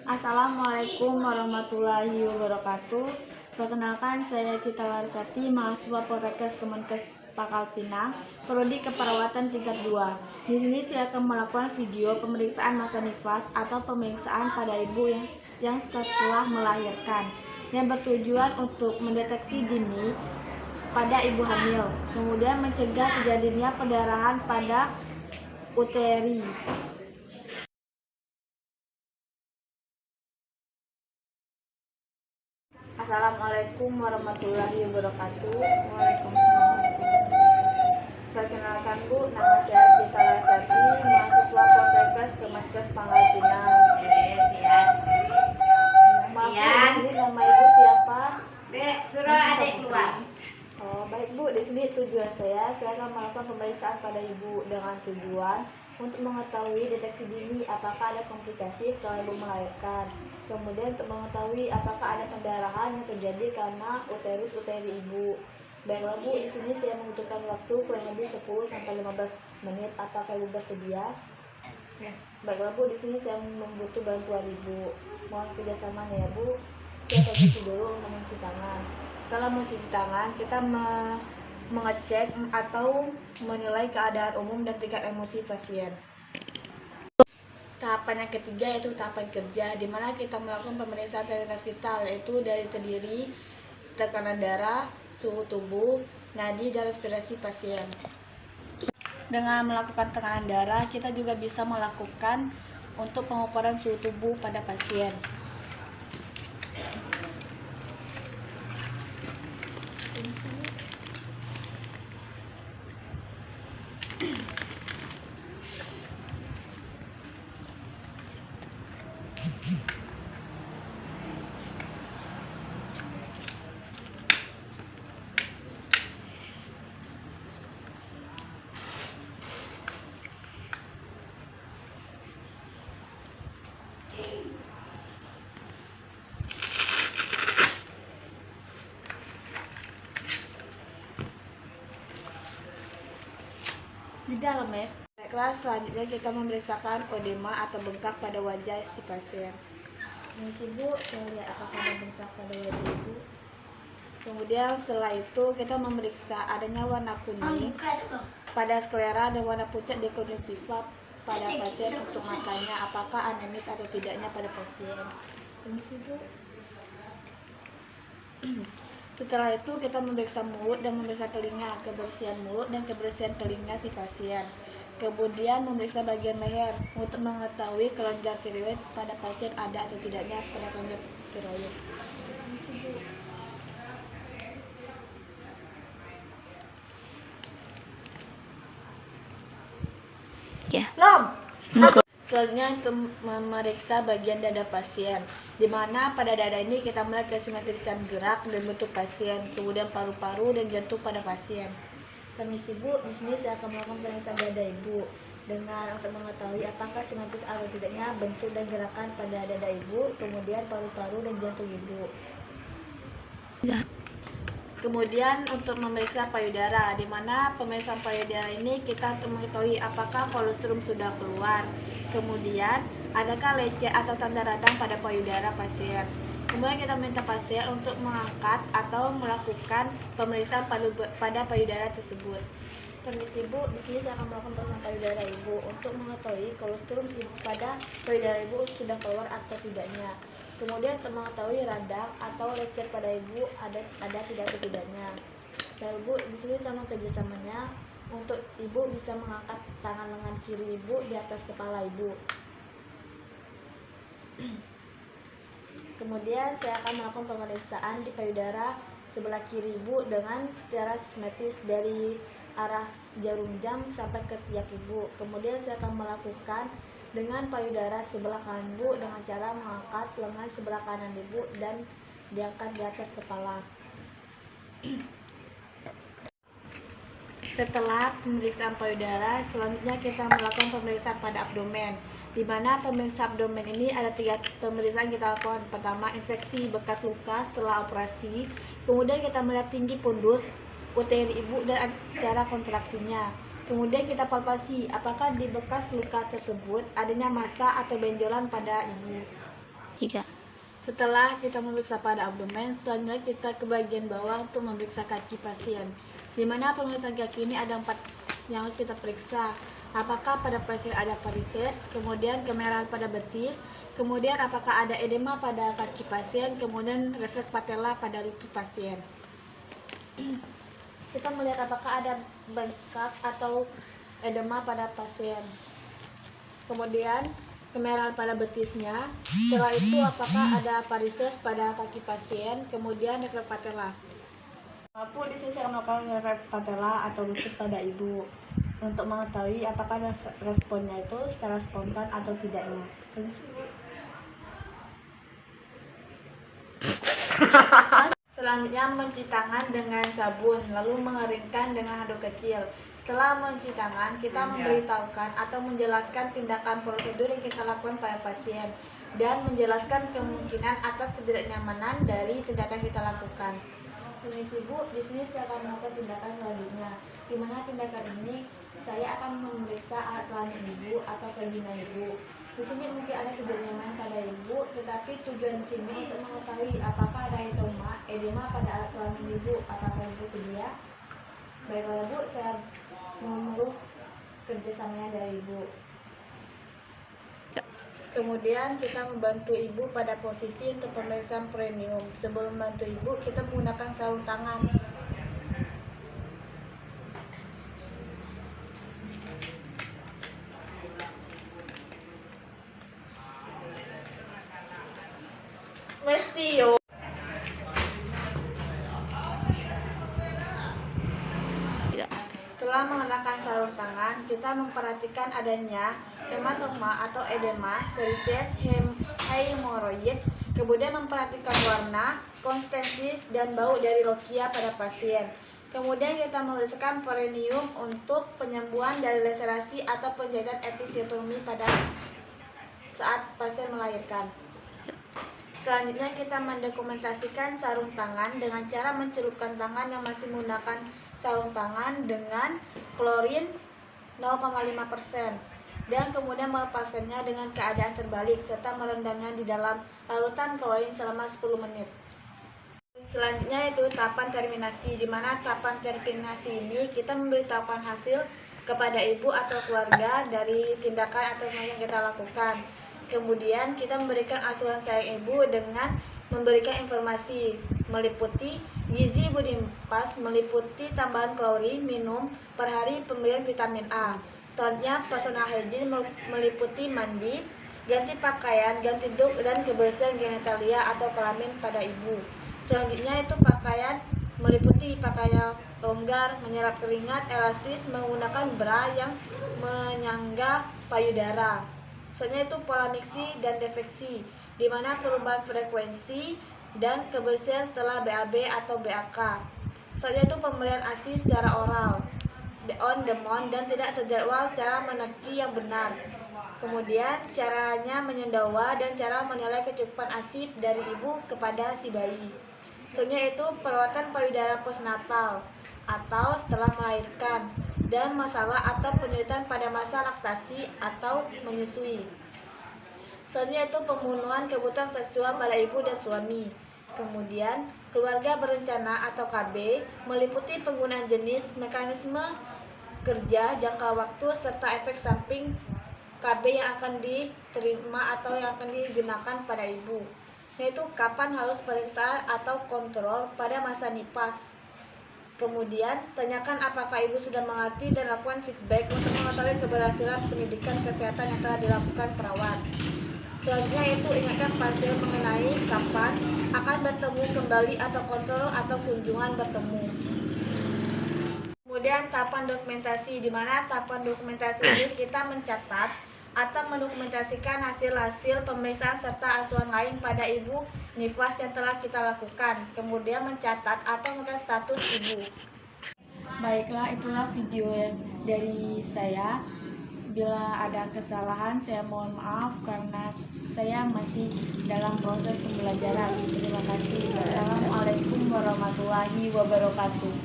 Assalamualaikum warahmatullahi wabarakatuh. Perkenalkan, saya Cita Larsati, mahasiswa Poltekkes Kemenkes Pangkal Pinang, Prodi Keperawatan tingkat 2. Di sini saya akan melakukan video pemeriksaan masa nifas atau pemeriksaan pada ibu yang setelah melahirkan, yang bertujuan untuk mendeteksi dini pada ibu hamil, kemudian mencegah terjadinya perdarahan pada uteri. Assalamualaikum warahmatullahi wabarakatuh. Waalaikumsalam. Perkenalkan Bu, nama saya Cita Larsati, mahasiswa Poltekkes Kemenkes Pangkal Pinang. Maaf Bu, di sini nama Ibu siapa? Suruh adik keluar. Oh, baik Bu, di sini tujuan saya akan melakukan pemeriksaan pada Ibu dengan tujuan untuk mengetahui deteksi dini apakah ada komplikasi setelah ibu melahirkan. Kemudian untuk mengetahui apakah ada pendarahan yang terjadi karena uteri ibu. Baiklah Bu, di sini saya membutuhkan waktu kurang lebih 10-15 menit. Apakah Ibu bersedia? Ya. Baiklah Bu, di sini saya membutuh bantuan Ibu. Mohon kerjasamanya ya Bu. Saya permisi dulu untuk mencuci tangan. Kalau mencuci tangan, kita mengecek atau menilai keadaan umum dan tingkat emosi pasien. Tahapan yang ketiga yaitu tahapan kerja, di mana kita melakukan pemeriksaan tekanan vital, yaitu terdiri tekanan darah, suhu tubuh, nadi, dan respirasi pasien. Dengan melakukan tekanan darah, kita juga bisa melakukan untuk pengukuran suhu tubuh pada pasien. Di dalam ya. Kelas selanjutnya kita memeriksakan odema atau bengkak pada wajah si pasien. Ini Bu, saya lihat apakah ada bengkak pada wajah ibu. Kemudian setelah itu kita memeriksa adanya warna kuning pada sklera dan warna pucat di konjungtiva pada pasien untuk matanya, apakah anemis atau tidaknya pada pasien. Ini Bu. Setelah itu kita memeriksa mulut dan memeriksa telinga, kebersihan mulut dan kebersihan telinga si pasien. Kemudian memeriksa bagian leher untuk mengetahui kelenjar tiroid pada pasien ada atau tidaknya pada kelenjar tiroid. Ya. Selanjutnya untuk memeriksa bagian dada pasien, di mana pada dada ini kita melihat kesimetrisan gerak dan bentuk pasien, kemudian paru-paru dan jantung pada pasien. Permisi Bu, di sini saya akan melakukan pemeriksaan dada Ibu dengan untuk mengetahui apakah simetris atau tidaknya bentuk dan gerakan pada dada Ibu, kemudian paru-paru dan jantung Ibu. Ya. Kemudian untuk memeriksa payudara, di mana pemeriksaan payudara ini kita untuk mengetahui apakah kolostrum sudah keluar. Kemudian adakah lecet atau tanda radang pada payudara pasien. Kemudian kita minta pasien untuk mengangkat atau melakukan pemeriksaan pada payudara tersebut. Permisi Bu, di sini saya akan melakukan pemeriksaan payudara Ibu untuk mengetahui kolostrum pada payudara Ibu sudah keluar atau tidaknya. Kemudian untuk mengetahui radang atau lecet pada Ibu ada tidak atau tidaknya. Lalu Bu, di sini sama kerjasamanya untuk Ibu bisa mengangkat tangan lengan kiri Ibu di atas kepala Ibu. Kemudian saya akan melakukan pemeriksaan di payudara sebelah kiri Ibu dengan secara simetris dari arah jarum jam sampai ke ketiak Ibu. Kemudian saya akan melakukan dengan payudara sebelah kanan Ibu dengan cara mengangkat lengan sebelah kanan Ibu dan diangkat di atas kepala. Setelah pemeriksaan payudara, selanjutnya kita melakukan pemeriksaan pada abdomen, di mana pemeriksaan abdomen ini ada 3 pemeriksaan kita lakukan. Pertama, infeksi bekas luka setelah operasi, kemudian kita melihat tinggi pundus, uteri ibu dan cara kontraksinya. Kemudian kita palpasi apakah di bekas luka tersebut adanya massa atau benjolan pada ibu. 3. Setelah kita memeriksa pada abdomen, selanjutnya kita ke bagian bawah untuk memeriksa kaki pasien. Di mana pemeriksaan kaki ini ada 4 yang harus kita periksa. Apakah pada pasien ada varises, kemudian kemerahan pada betis, kemudian apakah ada edema pada kaki pasien, kemudian refleks patella pada lutut pasien. Kita melihat apakah ada bengkak atau edema pada pasien. Kemudian kemerahan pada betisnya. Setelah itu apakah ada varises pada kaki pasien, kemudian refleks patella. Aku di sini saya melakukan refleks patella atau lutut pada ibu untuk mengetahui apakah responnya itu secara spontan atau tidaknya. Selanjutnya mencuci tangan dengan sabun, lalu mengeringkan dengan handuk kecil. Setelah mencuci tangan, kita memberitahukan atau menjelaskan tindakan prosedur yang kita lakukan pada pasien dan menjelaskan kemungkinan atas ketidaknyamanan dari tindakan kita lakukan. Permisi Bu, di sini saya akan melakukan tindakan selanjutnya. Di mana tindakan ini saya akan memeriksa alat kelamin ibu atau vagina ibu. Di sini mungkin ada ketidaknyamanan pada ibu, tetapi tujuan di sini untuk mengetahui apakah ada edema pada alat kelamin ibu. Apakah ibu sedia? Baiklah Bu, saya menunggu kerjasamanya dari ibu. Kemudian kita membantu ibu pada posisi untuk pemeriksaan perineum. Sebelum membantu ibu, kita menggunakan sarung tangan. Mestio. Setelah mengenakan sarung tangan, kita memperhatikan adanya hematoma atau edema, varises, hemoroid, kemudian memperhatikan warna, konsistensi, dan bau dari lokia pada pasien. Kemudian kita memeriksakan perineum untuk penyembuhan dari laserasi atau penjahitan episiotomi pada saat pasien melahirkan. Selanjutnya kita mendokumentasikan sarung tangan dengan cara mencelupkan tangan yang masih menggunakan sarung tangan dengan klorin 0,5% dan kemudian melepaskannya dengan keadaan terbalik serta merendamnya di dalam larutan klorin selama 10 menit. Selanjutnya itu tahapan terminasi, di mana tahapan terminasi ini kita memberitahukan hasil kepada ibu atau keluarga dari tindakan atau yang kita lakukan. Kemudian kita memberikan asuhan sayang ibu dengan memberikan informasi meliputi gizi ibu dimpas, meliputi tambahan kalori minum per hari, pemberian vitamin A. Selanjutnya personal hygiene meliputi mandi, ganti pakaian, ganti duk, dan kebersihan genitalia atau kelamin pada ibu. Selanjutnya itu pakaian meliputi pakaian longgar, menyerap keringat, elastis, menggunakan bra yang menyangga payudara. Selanjutnya itu pola miksi dan defeksi, di mana perubahan frekuensi dan kebersihan setelah BAB atau BAK. Selanjutnya itu pemberian ASI secara oral, on demand, dan tidak terjadwal cara meneki yang benar. Kemudian caranya menyendawa dan cara menilai kecukupan ASI dari ibu kepada si bayi. Selanjutnya itu perawatan payudara postnatal atau setelah melahirkan, dan masalah atau penyulitan pada masa laktasi atau menyusui. Selanjutnya itu pemenuhan kebutuhan seksual pada ibu dan suami. Kemudian keluarga berencana atau KB meliputi penggunaan jenis, mekanisme kerja, jangka waktu, serta efek samping KB yang akan diterima atau yang akan digunakan pada ibu, yaitu kapan harus periksa atau kontrol pada masa nipas. Kemudian, tanyakan apakah ibu sudah mengerti dan lakukan feedback untuk mengetahui keberhasilan pendidikan kesehatan yang telah dilakukan perawat. Selanjutnya itu ingatkan pasien mengenai kapan akan bertemu kembali atau kontrol atau kunjungan bertemu. Kemudian tahapan dokumentasi, di mana tahapan dokumentasi ini kita mencatat atau mendokumentasikan hasil-hasil pemeriksaan serta asuhan lain pada ibu nifas yang telah kita lakukan, kemudian mencatat atau mengetahui status ibu. Baiklah, itulah video dari saya. Bila ada kesalahan, saya mohon maaf karena saya masih dalam proses pembelajaran. Terima kasih. Wassalamualaikum warahmatullahi wabarakatuh.